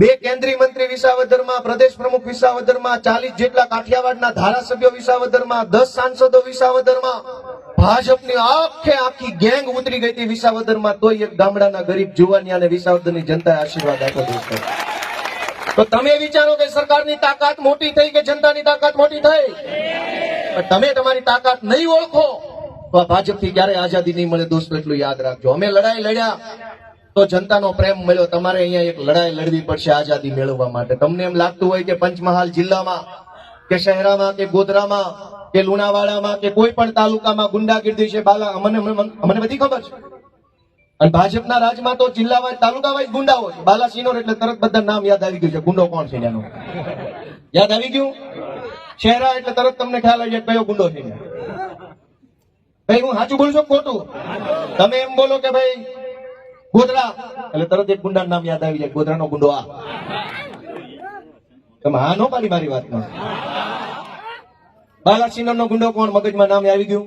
2 કેન્દ્રીય મંત્રી વિસાવદરમાં, પ્રદેશ પ્રમુખ વિસાવદરમાં, 40 જેટલા કાઠિયાવાડના ધારાસભ્યો વિસાવદરમાં, 10 સાંસદો વિસાવદરમાં, ભાજપની આખી ગેંગ ઉતરી ગઈ હતી વિસાવદરમાં. તોય એક ગામડાના ગરીબ જુવાનિયાને વિસાવદરની જનતાએ આશીર્વાદ આપ્યો દોસ્તો. તો તમે વિચારો કે સરકારની તાકાત મોટી થઈ કે જનતાની તાકાત મોટી થઈ? તમે તમારી તાકાત નહીં ઓળખો તો આ ભાજપથી ક્યારે આઝાદી નહીં મળે દોસ્તો. એટલું યાદ રાખજો. અમે લડાઈ લડ્યા તો જનતાનો પ્રેમ મળ્યો. તમારે અહીંયા એક લડાઈ લડવી પડશે આઝાદી મેળવવા માટે. તમને એમ લાગતું હોય કે પંચમહાલ જિલ્લામાં કે શહેરામાં કે ગોધરામાં કે લુણાવાડામાં કે કોઈ પણ તાલુકામાં ગુંડાગીર્દી છે, મને બધી ખબર છે. અને ભાજપના રાજમાં તો જિલ્લા વાઇઝ તાલુકા વાઇઝ ગુંડાઓ છે. બાલાસિનોર એટલે તરત બધા નામ યાદ આવી ગયું છે. ગુંડો કોણ છે એનું યાદ આવી ગયું. શહેરા એટલે તરત તમને ખ્યાલ આવી જાય કયો ગુંડો છે. ભાઈ હું સાચું બોલું છું ખોટું? તમે એમ બોલો કે ભાઈ ગોધરા એટલે તરત એક ગુંડા નામ યાદ આવી જાય. ગોધરાનો ગુંડો આ. તમે હા નો પાડી મારી વાતમાં. બાલાસિનોર નો ગુંડો કોણ? મગજમાં નામ આવી ગયું.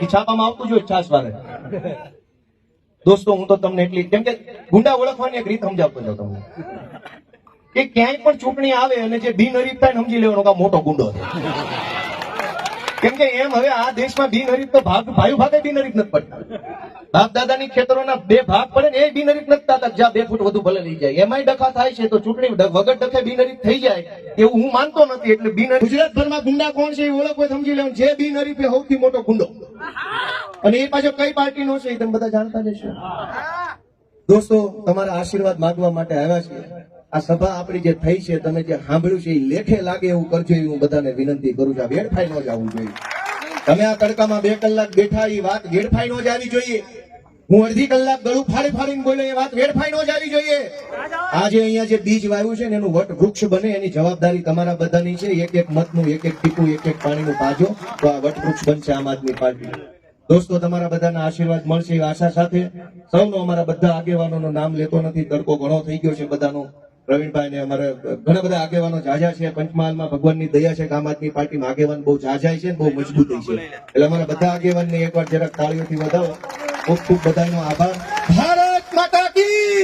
એ છાપામાં આવતું જોઈએ છાસ વારે. દોસ્તો હું તો તમને એટલી કેમ કે ગુંડા ઓળખવાની એક રીત સમજાવતો જાઉં તમને કે ક્યાંય પણ ચૂંટણી આવે અને જે બિનહરીફ થાય ને સમજી લેવાનો કે આ મોટો ગુંડો છે. કેમ કે એમ હવે આ દેશમાં બિનહરીફ તો ભાઈ ભાગે બિનહરીફ નથી પડતા. બાપ દાદાની ખેતરોના બે ભાગ પડે ને એ બિનહરીફ નથી થતા. જ્યાં 2 ફૂટ વધુ ભલે લઈ જાય એમાંય ડખા થાય છે. તો ચૂંટણી વગર ડખે બિનહરીફ થઈ જાય એવું હું માનતો નથી. એટલે બિનહરીફ ગુજરાતભરમાં ગુંડા કોણ છે એ ઓળખો સમજી લેવાનું. જે બિનહરીફ એ સૌથી મોટો ગુંડો. અને એ પાછો કઈ પાર્ટીનો છે એ તમે બધા જાણતા જ હશો. દોસ્તો તમારા આશીર્વાદ માંગવા માટે આવ્યા છે. આ સભા આપણી જે થઈ છે તમે જે સાંભળ્યું છે એ લેખે લાગે એવું કરજો એવું હું બધાને વિનંતી કરું છું. આ વેડફાઈ ન જવું જોઈએ. તમે આ તડકામાં 2 કલાક બેઠા એ વાત વેડફાઈ ન જ આવી જોઈએ. હું અડધી કલાક ગળું ફાડી ફાડીને બોલ્યો એ વાત વેડફાઈ ન જ આવી જોઈએ. આજે અહીંયા જે બીજ વાવ્યું છે ને એનું વટ વૃક્ષ બને એની જવાબદારી તમારા બધાની છે. એક એક મતનું એક એક ટીપું એક એક પાણીનું પાજો તો આ વટ વૃક્ષ બનશે આમ આદમી પાર્ટી. દોસ્તો તમારા બધાના આશીર્વાદ મળશે એવી આશા સાથે સૌનો અમારા બધા આગેવાનોનું નામ લેતો નથી. તડકો ઘણો થઈ ગયો છે બધાનો. પ્રવીણભાઈ ને અમારા ઘણા બધા આગેવાનો જાજા છે. પંચમહાલમાં ભગવાનની દયા છે કે આમ આદમી પાર્ટીમાં આગેવાન બહુ જાજા છે, બહુ મજબૂતી છે. એટલે અમારા બધા આગેવાનને એકવાર જરાક તાળીઓથી વધાવો. ખૂબ ખૂબ બધાનો આભાર. ભારત માતા કી